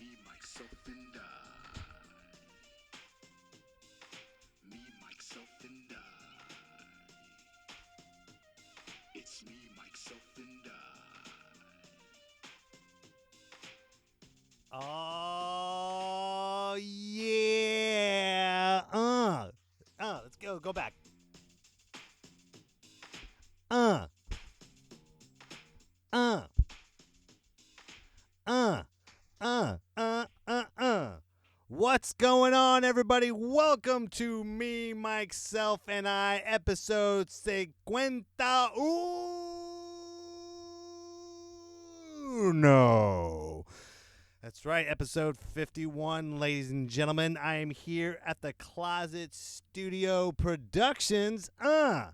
Me, myself, and I. Me, myself, and I. It's me, myself, and I. Oh, yeah. Let's go. Go back. Uh. Uh. Uh. Uh. Uh. Uh. Uh. What's going on, everybody? Welcome to Me, Myself, and I, episode Cincuenta Uno. That's right, episode 51, ladies and gentlemen. I am here at the Closet Studio Productions. And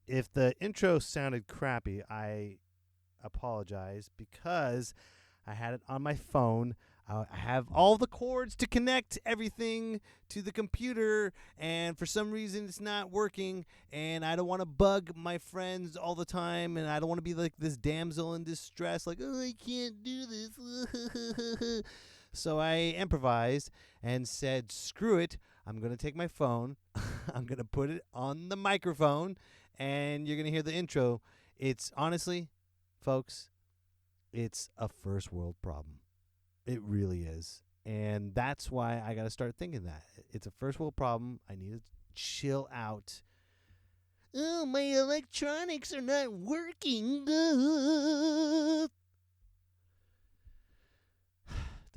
if the intro sounded crappy, I apologize because I had it on my phone. I have all the cords to connect everything to the computer, and for some reason it's not working, and I don't want to bug my friends all the time, and I don't want to be like this damsel in distress, like, oh, I can't do this. So I improvised and said, screw it, I'm going to take my phone, I'm going to put it on the microphone, and you're going to hear the intro. It's honestly, folks, it's a first world problem. It really is. And that's why I got to start thinking that. It's a first world problem. I need to chill out. Oh, my electronics are not working. Does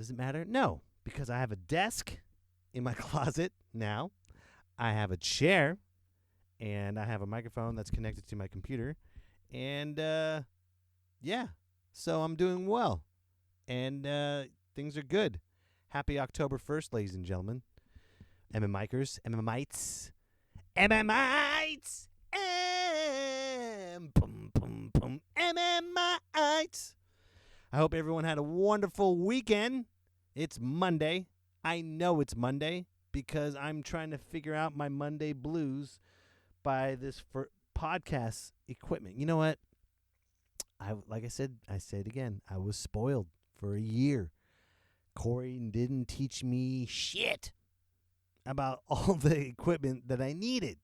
it matter? No, because I have a desk in my closet now. I have a chair, and I have a microphone that's connected to my computer. And, yeah, so I'm doing well. And things are good. Happy October 1st, ladies and gentlemen. MMikers, MMites, MMites, MMites. I hope everyone had a wonderful weekend. It's Monday. I know it's Monday because I'm trying to figure out my Monday blues by this podcast equipment. You know what? Like I said it again. I was spoiled for a year. Corey didn't teach me shit about all the equipment that I needed.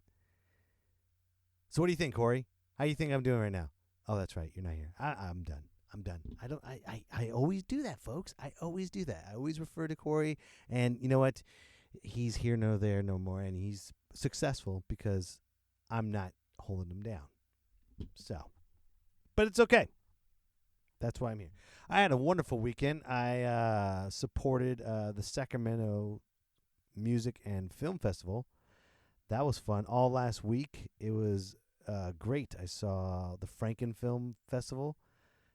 So what do you think, Corey? How do you think I'm doing right now? Oh, that's right. You're not here. I'm done. I always do that, folks. I always do that. I always refer to Corey, and you know what? He's here, no there, no more, and he's successful because I'm not holding him down. So, but it's okay. That's why I'm here. I had a wonderful weekend. I supported the Sacramento Music and Film Festival. That was fun. All last week, it was great. I saw the Franken Film Festival.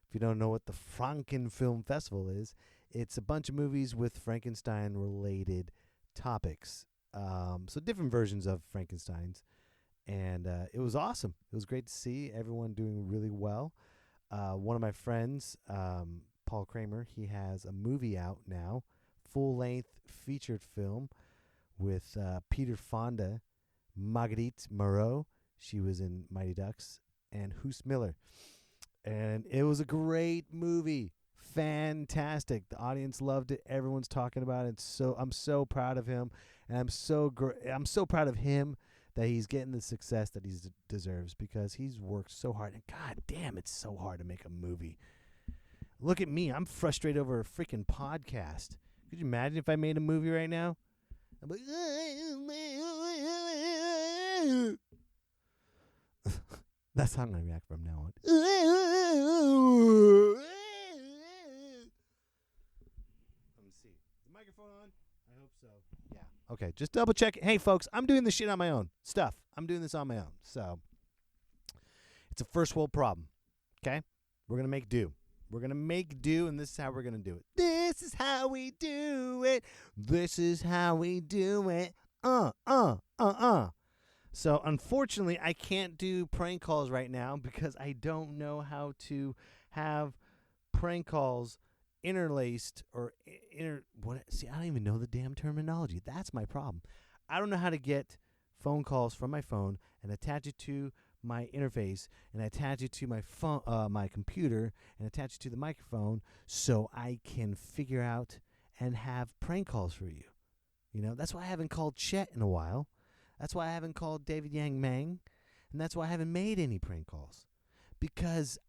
If you don't know what the Franken Film Festival is, it's a bunch of movies with Frankenstein-related topics. So different versions of Frankenstein's. And it was awesome. It was great to see everyone doing really well. One of my friends, Paul Kramer, he has a movie out now, full-length featured film with Peter Fonda, Marguerite Moreau, she was in Mighty Ducks, and Hoos Miller. And it was a great movie. Fantastic. The audience loved it. Everyone's talking about it. So I'm so proud of him, and I'm so proud of him that he's getting the success that he deserves because he's worked so hard. And God damn, it's so hard to make a movie. Look at me. I'm frustrated over a freaking podcast. Could you imagine if I made a movie right now? I'm like, that's how I'm going to react from now on. Let me see. Is the microphone on? I hope so. Yeah. Okay, just double check. Hey, folks, I'm doing this shit on my own. I'm doing this on my own. So it's a first world problem. Okay? We're going to make do. We're going to make do, and this is how we're going to do it. This is how we do it. This is how we do it. So, unfortunately, I can't do prank calls right now because I don't know how to have prank calls interlaced or See, I don't even know the damn terminology. That's my problem. I don't know how to get phone calls from my phone and attach it to my interface and I attach it to my phone, my computer, and attach it to the microphone so I can figure out and have prank calls for you. You know, that's why I haven't called Chet in a while. That's why I haven't called David Yang Mang. And that's why I haven't made any prank calls. Because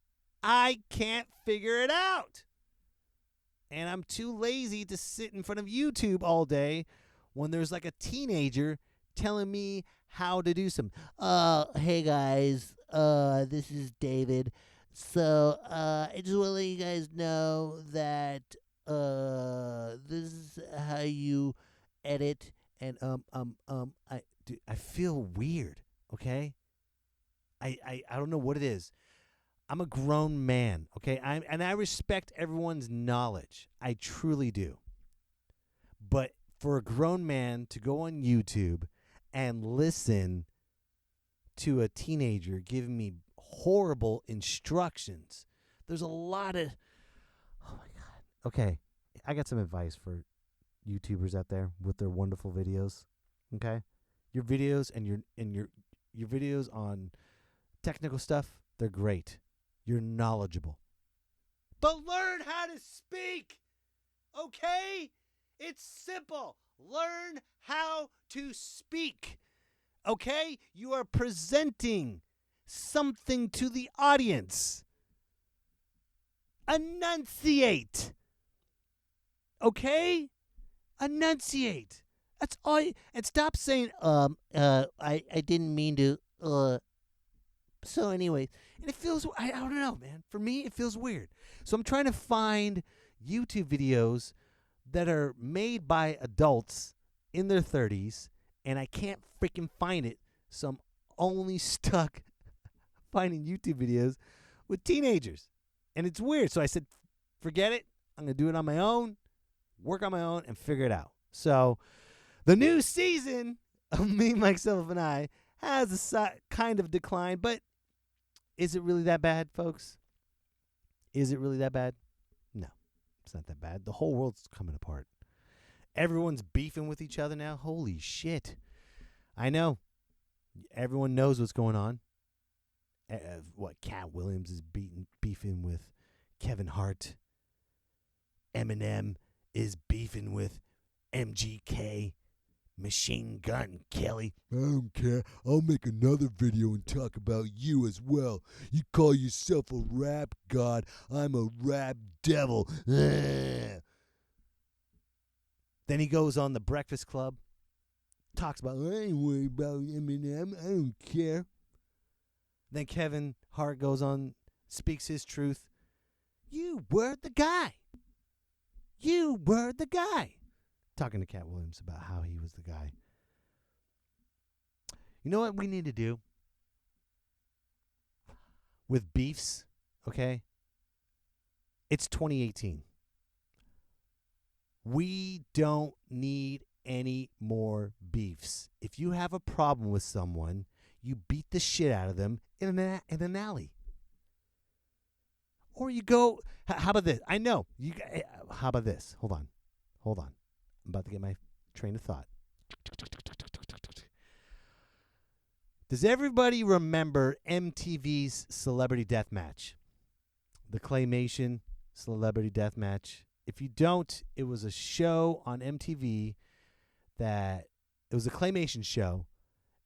I can't figure it out. And I'm too lazy to sit in front of YouTube all day when there's like a teenager telling me how to do some. Hey guys, this is David. So, I just want to let you guys know that, this is how you edit, and, I feel weird, okay? I don't know what it is. I'm a grown man, okay? I respect everyone's knowledge. I truly do. But for a grown man to go on YouTube and listen to a teenager giving me horrible instructions, there's a lot of, oh my God. Okay, I got some advice for YouTubers out there with their wonderful videos, okay? Your videos and your videos on technical stuff, they're great. You're knowledgeable. But learn how to speak, okay? It's simple. Learn how to speak, okay? You are presenting something to the audience. Enunciate, okay? Enunciate. That's all. And stop saying, I didn't mean to, so anyway, and it feels, I don't know, man. For me, it feels weird. So I'm trying to find YouTube videos that are made by adults in their 30s, and I can't freaking find it. So I'm only stuck finding YouTube videos with teenagers. And it's weird. So I said, forget it. I'm going to do it on my own, work on my own, and figure it out. So the new season of Me, Myself, and I has a kind of decline, but is it really that bad, folks? Is it really that bad? No, it's not that bad. The whole world's coming apart. Everyone's beefing with each other now. Holy shit. I know. Everyone knows what's going on. Katt Williams is beefing with Kevin Hart. Eminem is beefing with MGK. Machine Gun Kelly. I don't care. I'll make another video and talk about you as well. You call yourself a rap god. I'm a rap devil. Then he goes on the Breakfast Club. Talks about, I ain't worried about Eminem. I don't care. Then Kevin Hart goes on, speaks his truth. You were the guy. You were the guy. Talking to Katt Williams about how he was the guy. You know what we need to do with beefs, okay? It's 2018. We don't need any more beefs. If you have a problem with someone, you beat the shit out of them in an alley. Or you go, how about this? I know. How about this? Hold on. I'm about to get my train of thought. Does everybody remember MTV's Celebrity Deathmatch? The Claymation Celebrity Deathmatch. If you don't, it was a show on MTV it was a claymation show,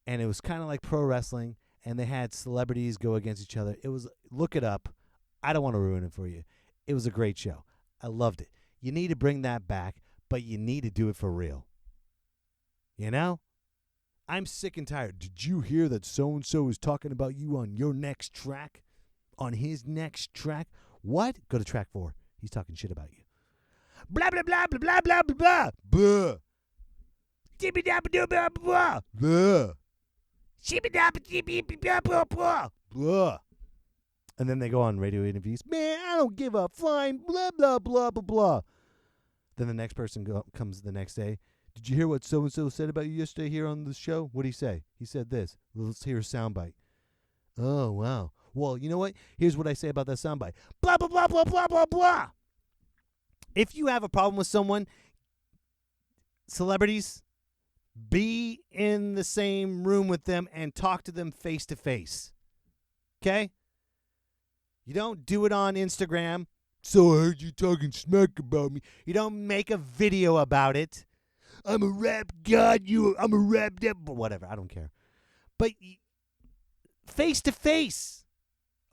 and it was kind of like pro wrestling, and they had celebrities go against each other. Look it up. I don't want to ruin it for you. It was a great show. I loved it. You need to bring that back, but you need to do it for real. You know? I'm sick and tired. Did you hear that so-and-so is talking about you on your next track? On his next track? What? Go to track 4. He's talking shit about you. Blah, blah, blah, blah, blah, blah, blah, blah. Blah. Blah. Blah. Blah. And then they go on radio interviews. Man, I don't give a flying blah, blah, blah, blah, blah. Then the next person comes the next day. Did you hear what so-and-so said about you yesterday here on the show? What did he say? He said this. Let's hear a soundbite. Oh, wow. Well, you know what? Here's what I say about that soundbite. Blah, blah, blah, blah, blah, blah, blah. If you have a problem with someone, celebrities, be in the same room with them and talk to them face to face. Okay? You don't do it on Instagram. So I heard you talking smack about me. You don't make a video about it. I'm a rap god. I'm a rap devil. Whatever. I don't care. But face to face.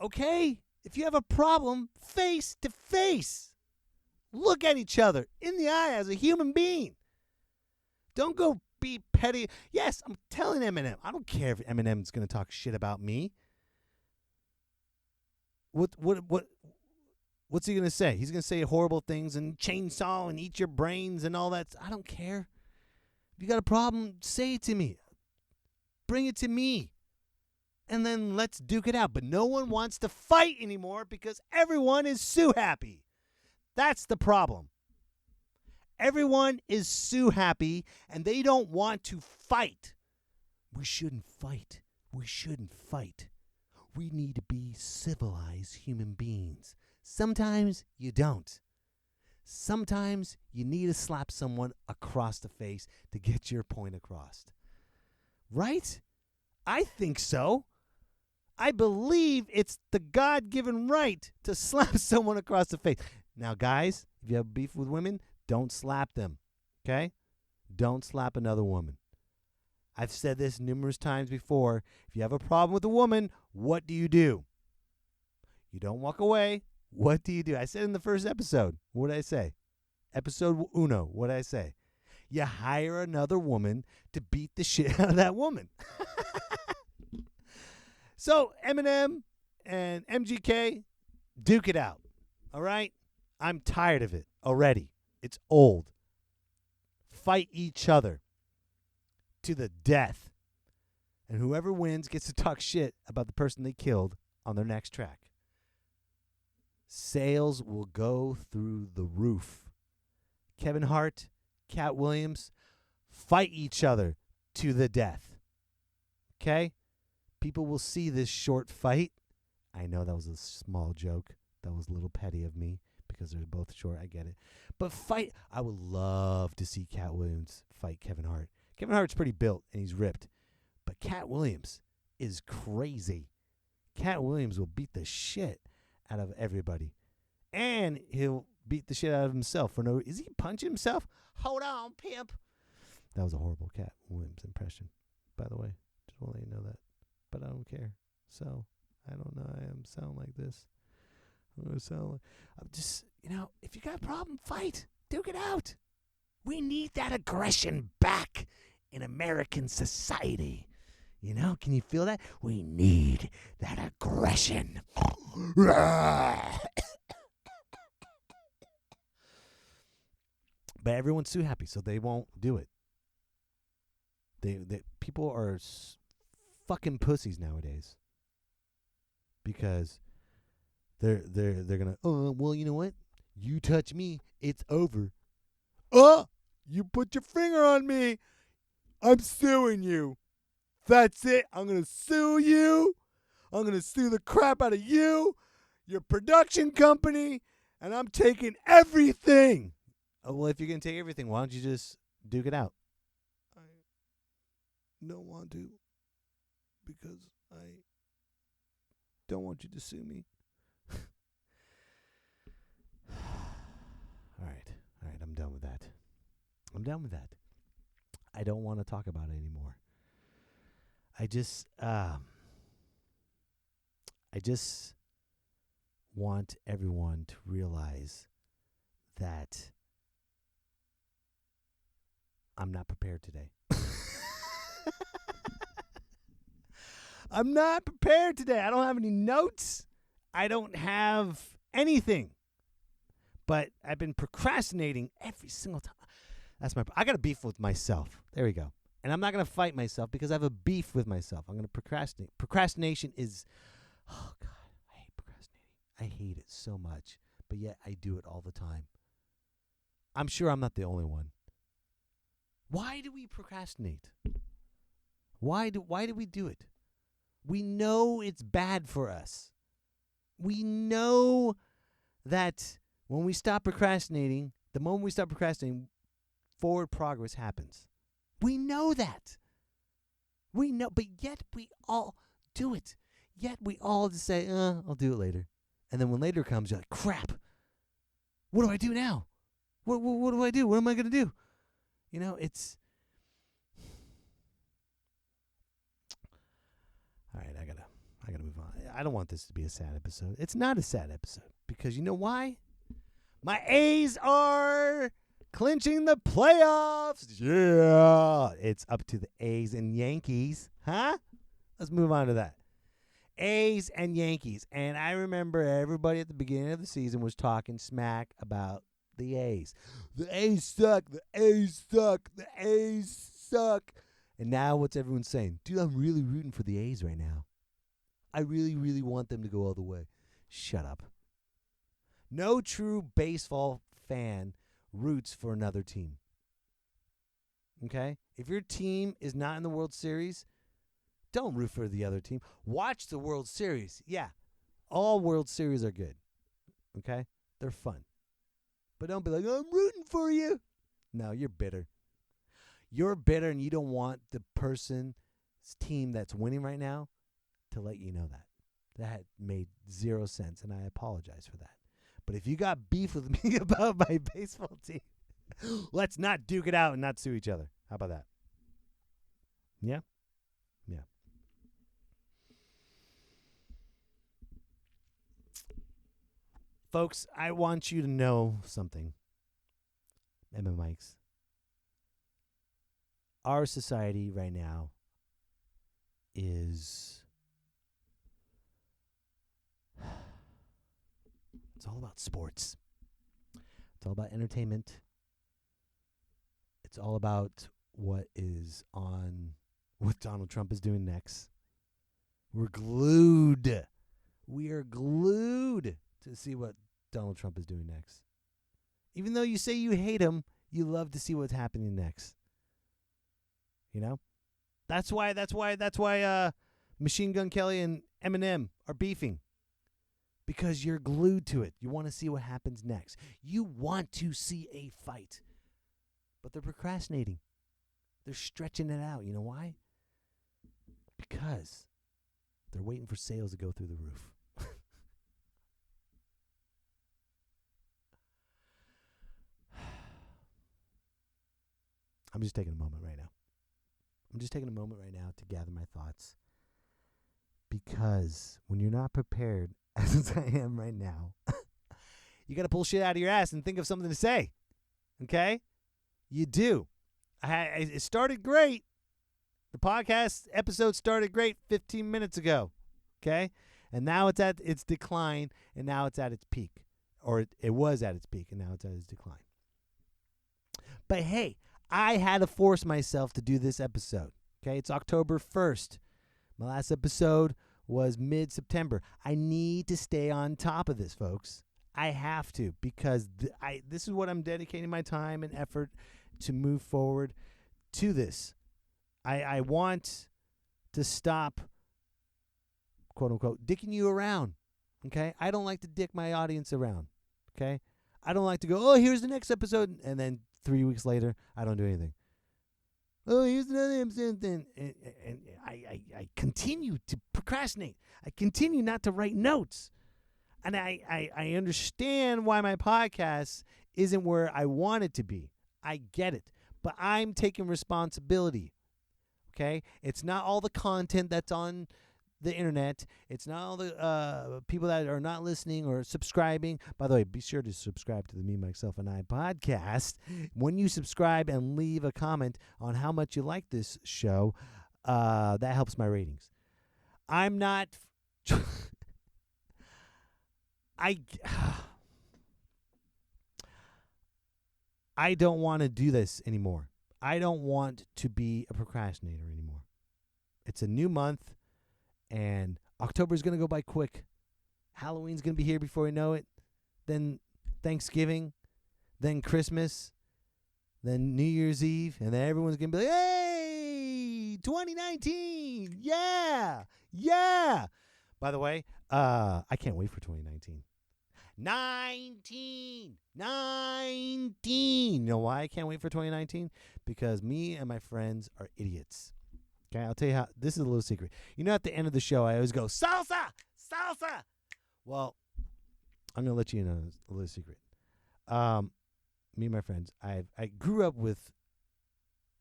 Okay? If you have a problem, face to face. Look at each other in the eye as a human being. Don't go be petty. Yes, I'm telling Eminem. I don't care if Eminem's going to talk shit about me. What's he going to say? He's going to say horrible things and chainsaw and eat your brains and all that. I don't care. If you got a problem, say it to me. Bring it to me. And then let's duke it out. But no one wants to fight anymore because everyone is Sue happy. That's the problem. Everyone is Sue happy and they don't want to fight. We shouldn't fight. We shouldn't fight. We need to be civilized human beings. Sometimes you don't. Sometimes you need to slap someone across the face to get your point across. Right? I think so. I believe it's the God-given right to slap someone across the face. Now, guys, if you have beef with women, don't slap them, okay? Don't slap another woman. I've said this numerous times before. If you have a problem with a woman, what do? You don't walk away. What do? I said in the first episode. What did I say? Episode uno. What did I say? You hire another woman to beat the shit out of that woman. So, Eminem and MGK, duke it out. All right? I'm tired of it already. It's old. Fight each other to the death. And whoever wins gets to talk shit about the person they killed on their next track. Sales will go through the roof. Kevin Hart, Katt Williams, fight each other to the death. Okay? People will see this short fight. I know that was a small joke. That was a little petty of me because they're both short. I get it. But fight. I would love to see Katt Williams fight Kevin Hart. Kevin Hart's pretty built and he's ripped. But Katt Williams is crazy. Katt Williams will beat the shit out of everybody. And he'll beat the shit out of himself for no reason. Is he punching himself? Hold on, pimp. That was a horrible Katt Williams impression, by the way. Just want to let you know that. But I don't care. So, I don't know. I sound like this. I'm just, if you got a problem, fight. Duke it out. We need that aggression back in American society. Can you feel that? We need that aggression. But everyone's too happy, so they won't do it. People are fucking pussies nowadays because they're gonna. Oh, well, you know what? You touch me, it's over. Oh, you put your finger on me. I'm suing you. That's it. I'm gonna sue you. I'm gonna sue the crap out of you, your production company, and I'm taking everything. Oh, well, if you're gonna take everything, why don't you just duke it out? I don't want to. Because I don't want you to sue me. All right, I'm done with that. I don't want to talk about it anymore. I just want everyone to realize that I'm not prepared today. I'm not prepared today. I don't have any notes. I don't have anything. But I've been procrastinating every single time. I got a beef with myself. There we go. And I'm not going to fight myself because I have a beef with myself. I'm going to procrastinate. Procrastination is, oh God, I hate procrastinating. I hate it so much. But yet I do it all the time. I'm sure I'm not the only one. Why do we procrastinate? Why do we do it? We know it's bad for us. We know that when we stop procrastinating, the moment we stop procrastinating, forward progress happens. We know that. We know, but yet we all do it. Yet we all just say, I'll do it later. And then when later comes, you're like, crap. What do I do now? What do I do? What am I going to do? You know, it's... All right, I gotta move on. I don't want this to be a sad episode. It's not a sad episode because you know why? My A's are clinching the playoffs. Yeah, it's up to the A's and Yankees, huh? Let's move on to that. A's and Yankees, and I remember everybody at the beginning of the season was talking smack about the A's. The A's suck. The A's suck. The A's suck. And now what's everyone saying? Dude, I'm really rooting for the A's right now. I really, really want them to go all the way. Shut up. No true baseball fan roots for another team. Okay? If your team is not in the World Series, don't root for the other team. Watch the World Series. Yeah, all World Series are good. Okay? They're fun. But don't be like, I'm rooting for you. No, you're bitter. You're bitter and you don't want the person's team that's winning right now to let you know that. That made zero sense, and I apologize for that. But if you got beef with me about my baseball team, let's not duke it out and not sue each other. How about that? Yeah? Yeah. Folks, I want you to know something. MMites. Our society right now is... It's all about sports. It's all about entertainment. It's all about what Donald Trump is doing next. We're glued. We are glued to see what Donald Trump is doing next. Even though you say you hate him, you love to see what's happening next. You know? That's why Machine Gun Kelly and Eminem are beefing. Because you're glued to it. You want to see what happens next. You want to see a fight. But they're procrastinating. They're stretching it out. You know why? Because they're waiting for sales to go through the roof. I'm just taking a moment right now. To gather my thoughts. Because when you're not prepared, as I am right now, you got to pull shit out of your ass and think of something to say. Okay? You do. It started great. The podcast episode started great 15 minutes ago. Okay? And now it's at its decline, and now it's at its peak. Or it was at its peak, and now it's at its decline. But hey, I had to force myself to do this episode. Okay? It's October 1st. My last episode was mid-September. I need to stay on top of this, folks. I have to, because this is what I'm dedicating my time and effort to move forward to this. I want to stop, quote unquote, dicking you around. Okay? I don't like to dick my audience around. Okay? I don't like to go, oh, here's the next episode, and then 3 weeks later, I don't do anything. Oh, here's another episode. And I continue to procrastinate. I continue not to write notes. And I understand why my podcast isn't where I want it to be. I get it. But I'm taking responsibility. Okay? It's not all the content that's on the internet. It's not all the people that are not listening or subscribing. By the way, be sure to subscribe to the Me, Myself, and I podcast. When you subscribe and leave a comment on how much you like this show, that helps my ratings. I'm not... I don't want to do this anymore. I don't want to be a procrastinator anymore. It's a new month. And October's going to go by quick. Halloween's going to be here before we know it. Then Thanksgiving. Then Christmas. Then New Year's Eve. And then everyone's going to be like, hey, 2019. Yeah. Yeah. By the way, I can't wait for 2019. 19. You know why I can't wait for 2019? Because me and my friends are idiots. Okay, I'll tell you how. This is a little secret. You know, at the end of the show, I always go, salsa, salsa. Well, I'm going to let you in on a little secret. Me and my friends, I grew up with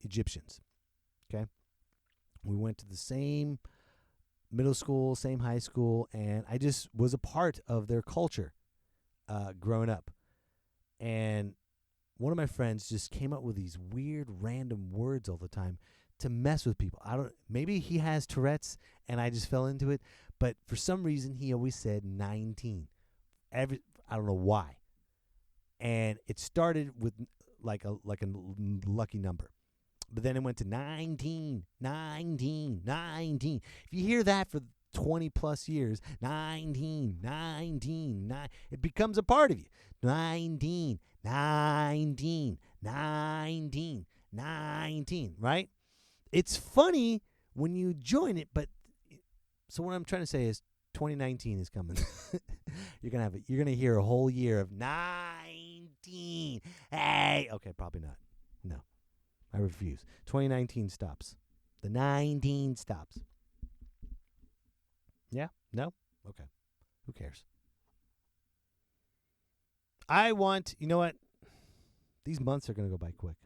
Egyptians, okay? We went to the same middle school, same high school, and I just was a part of their culture growing up. And one of my friends just came up with these weird, random words all the time to mess with people. Maybe he has Tourette's, and I just fell into it, but for some reason, he always said 19. I don't know why. And it started with like a lucky number. But then it went to 19. If you hear that for 20 plus years, 19, it becomes a part of you. 19, right? It's funny when you join it, but so what I'm trying to say is 2019 is coming. You're gonna hear a whole year of 19. Hey, okay, probably not. No, I refuse. 2019 stops. The 19 stops. Yeah? No? Okay. Who cares? You know what? These months are gonna go by quick,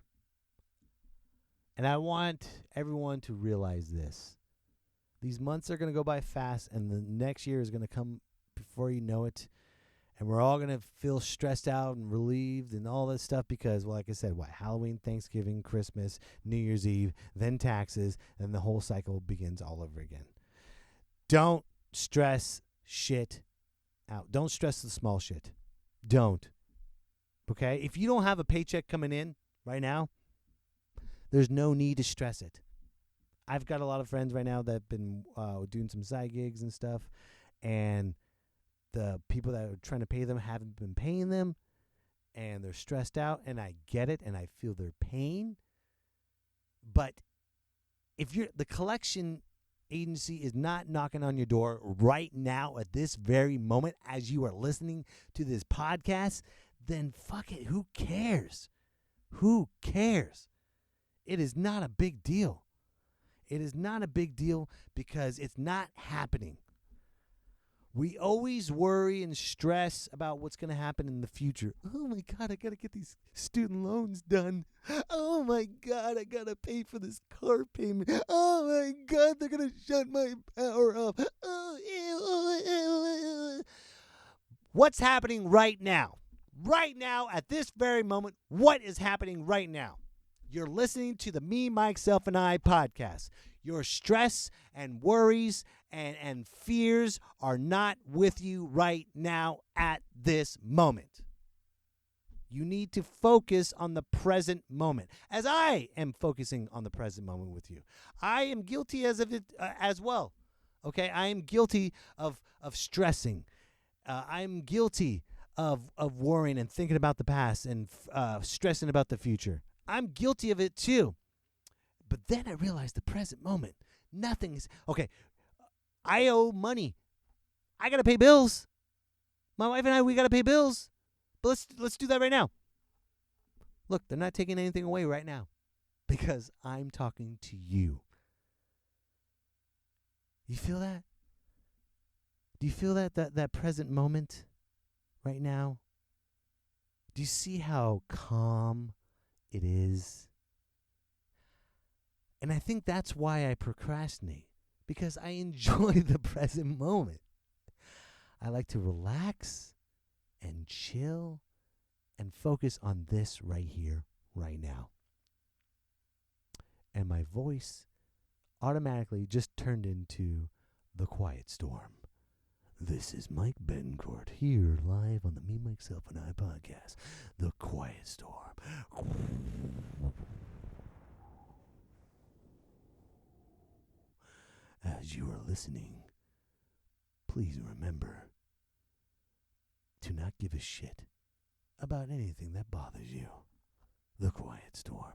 and I want everyone to realize this. These months are going to go by fast, and the next year is going to come before you know it, and we're all going to feel stressed out and relieved and all that stuff because, well, like I said, Halloween, Thanksgiving, Christmas, New Year's Eve, then taxes, and the whole cycle begins all over again. Don't stress shit out. Don't stress the small shit. Don't. Okay? If you don't have a paycheck coming in right now, there's no need to stress it. I've got a lot of friends right now that have been doing some side gigs and stuff, and the people that are trying to pay them haven't been paying them, and they're stressed out, and I get it, and I feel their pain. But if the collection agency is not knocking on your door right now at this very moment as you are listening to this podcast, then fuck it. Who cares? Who cares? It is not a big deal. It is not a big deal because it's not happening. We always worry and stress about what's going to happen in the future. Oh, my God, I got to get these student loans done. Oh, my God, I got to pay for this car payment. Oh, my God, they're going to shut my power off. What's happening right now? Right now, at this very moment, what is happening right now? You're listening to the Me, Myself, and I podcast. Your stress and worries and fears are not with you right now at this moment. You need to focus on the present moment, as I am focusing on the present moment with you. I am guilty as of it as well. Okay, I am guilty of stressing. I'm guilty of worrying and thinking about the past and stressing about the future. I'm guilty of it too. But then I realized the present moment. Nothing is... Okay, I owe money. I got to pay bills. My wife and I, we got to pay bills. But let's do that right now. Look, they're not taking anything away right now because I'm talking to you. You feel that? Do you feel that present moment right now? Do you see how calm it is? And I think that's why I procrastinate, because I enjoy the present moment. I like to relax and chill and focus on this right here, right now. And my voice automatically just turned into the quiet storm. This is Mike Betancourt here live on the Me, Myself, and I podcast, The Quiet Storm. As you are listening, please remember to not give a shit about anything that bothers you. The Quiet Storm.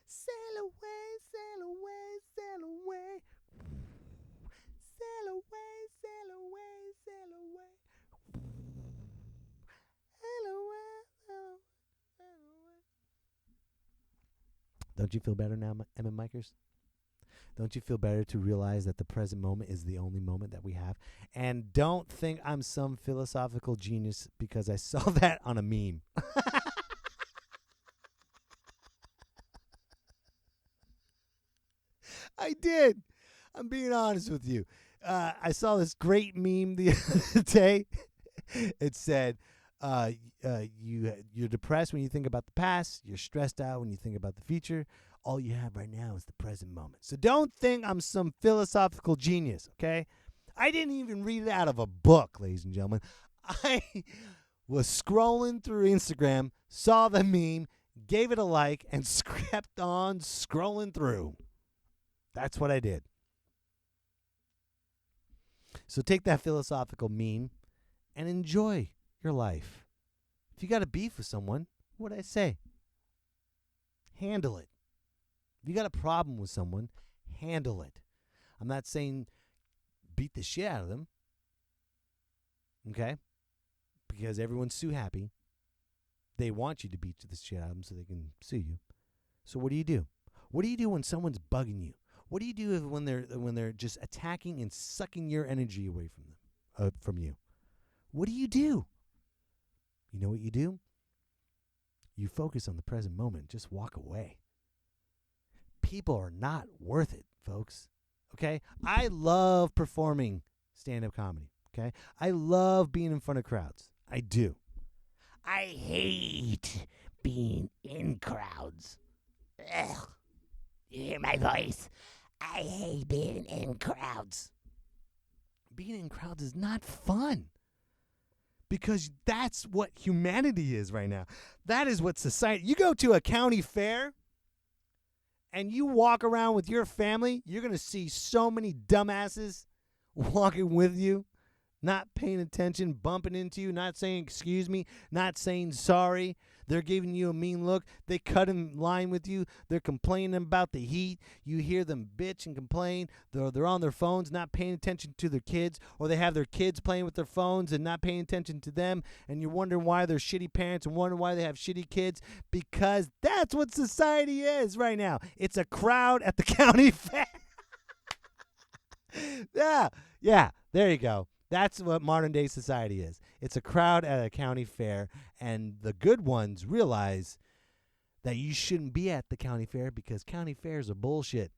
Sail away, sail away, sail away. Sail away, sail away, sail away. Sail away, sail away, sail away. Don't you feel better now, MMikers? Don't you feel better to realize that the present moment is the only moment that we have? And don't think I'm some philosophical genius because I saw that on a meme. I did. I'm being honest with you. I saw this great meme the other day. It said, you're depressed when you think about the past. You're stressed out when you think about the future. All you have right now is the present moment. So don't think I'm some philosophical genius, okay? I didn't even read it out of a book, ladies and gentlemen. I was scrolling through Instagram, saw the meme, gave it a like, and kept on scrolling through. That's what I did. So take that philosophical meme and enjoy your life. If you got a beef with someone, what do I say? Handle it. If you got a problem with someone, handle it. I'm not saying beat the shit out of them, okay? Because everyone's too happy. They want you to beat the shit out of them so they can sue you. So what do you do? What do you do when someone's bugging you? What do you do when they're just attacking and sucking your energy away from you? What do? You know what you do? You focus on the present moment. Just walk away. People are not worth it, folks. Okay? I love performing stand-up comedy. Okay? I love being in front of crowds. I do. I hate being in crowds. Ugh. You hear my voice? I hate being in crowds. Being in crowds is not fun. Because that's what humanity is right now. That is what society... You go to a county fair and you walk around with your family, you're going to see so many dumbasses walking with you, not paying attention, bumping into you, not saying excuse me, not saying sorry. They're giving you a mean look. They cut in line with you. They're complaining about the heat. You hear them bitch and complain. They're on their phones, not paying attention to their kids, or they have their kids playing with their phones and not paying attention to them, and you're wondering why they're shitty parents and wondering why they have shitty kids, because that's what society is right now. It's a crowd at the county fair. Yeah, there you go. That's what modern day society is. It's a crowd at a county fair, and the good ones realize that you shouldn't be at the county fair because county fairs are bullshit.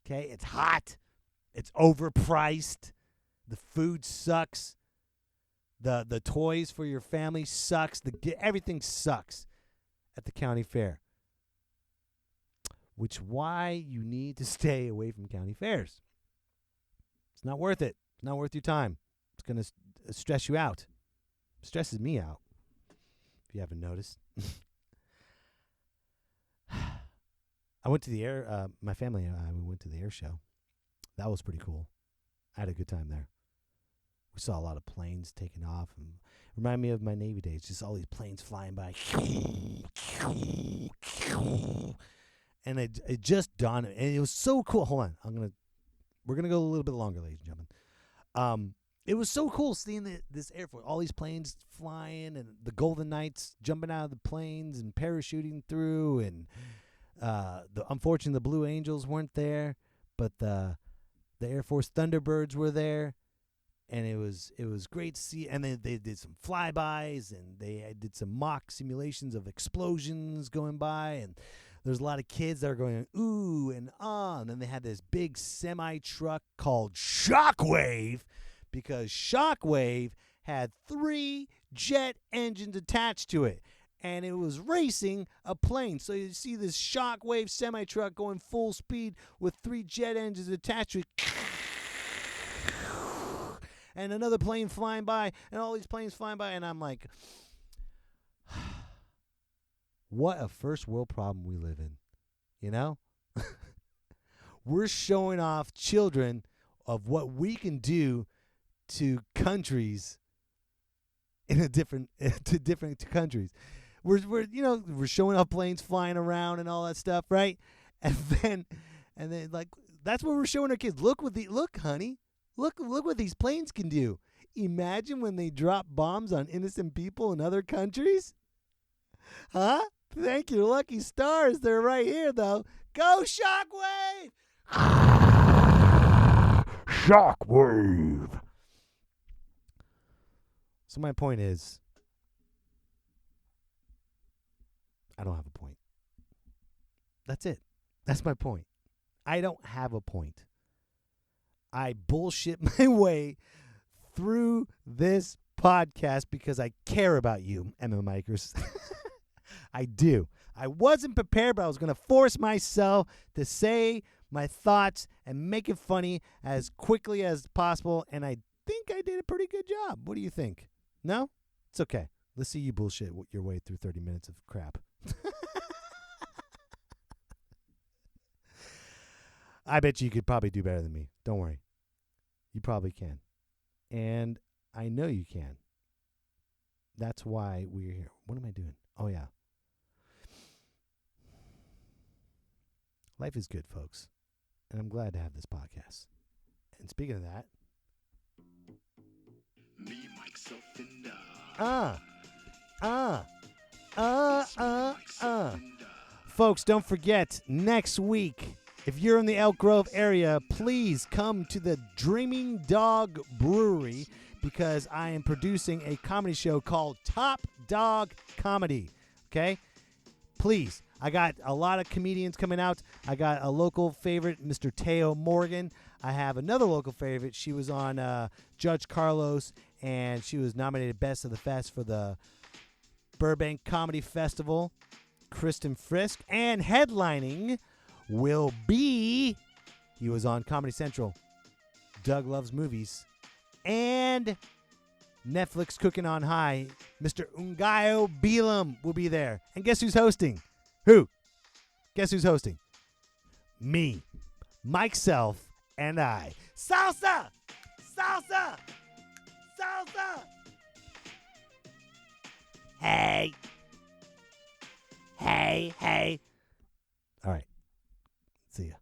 Okay? It's hot. It's overpriced. The food sucks. The toys for your family sucks. Everything sucks at the county fair. Which why you need to stay away from county fairs. It's not worth it. It's not worth your time. It's going to stress you out. Stresses me out, if you haven't noticed. I went to the air, my family and I, we went to the air show. That was pretty cool. I had a good time there. We saw a lot of planes taking off. And remind me of my Navy days, just all these planes flying by. And it just dawned, and it was so cool. Hold on, we're going to go a little bit longer, ladies and gentlemen. It was so cool seeing this Air Force, all these planes flying, and the Golden Knights jumping out of the planes and parachuting through, and unfortunately the Blue Angels weren't there, but the Air Force Thunderbirds were there, and it was great to see. And they did some flybys, and they did some mock simulations of explosions going by, and there's a lot of kids that are going ooh and ah, and then they had this big semi-truck called Shockwave, because Shockwave had 3 jet engines attached to it, and it was racing a plane. So you see this Shockwave semi-truck going full speed with 3 jet engines attached to it, and another plane flying by, and all these planes flying by, and I'm like, what a first world problem we live in, you know? We're showing off children of what we can do to countries to different countries. We're showing off planes flying around and all that stuff, right? And then like that's what we're showing our kids. Look, honey. Look what these planes can do. Imagine when they drop bombs on innocent people in other countries. Huh? Thank you, lucky stars. They're right here, though. Go Shockwave! Shockwave! So my point is, I don't have a point. That's it. That's my point. I don't have a point. I bullshit my way through this podcast because I care about you, MMikers. I do. I wasn't prepared, but I was going to force myself to say my thoughts and make it funny as quickly as possible, and I think I did a pretty good job. What do you think? No? It's okay. Let's see you bullshit your way through 30 minutes of crap. I bet you could probably do better than me. Don't worry. You probably can. And I know you can. That's why we're here. What am I doing? Oh, yeah. Life is good, folks. And I'm glad to have this podcast. And speaking of that. Me, myself, and Folks, don't forget, next week, if you're in the Elk Grove area, please come to the Dreaming Dog Brewery because I am producing a comedy show called Top Dog Comedy. Okay? Please. I got a lot of comedians coming out. I got a local favorite, Mr. Teo Morgan. I have another local favorite. She was on Judge Carlos, and she was nominated Best of the Fest for the Burbank Comedy Festival, Kristen Frisk. And headlining will be, he was on Comedy Central, Doug Loves Movies, and Netflix Cooking on High, Mr. Ngaio Bealum will be there. And guess who's hosting? Who? Guess who's hosting? Me, myself, and I. Salsa! Salsa! Salsa! Hey. Hey, hey. All right. See ya.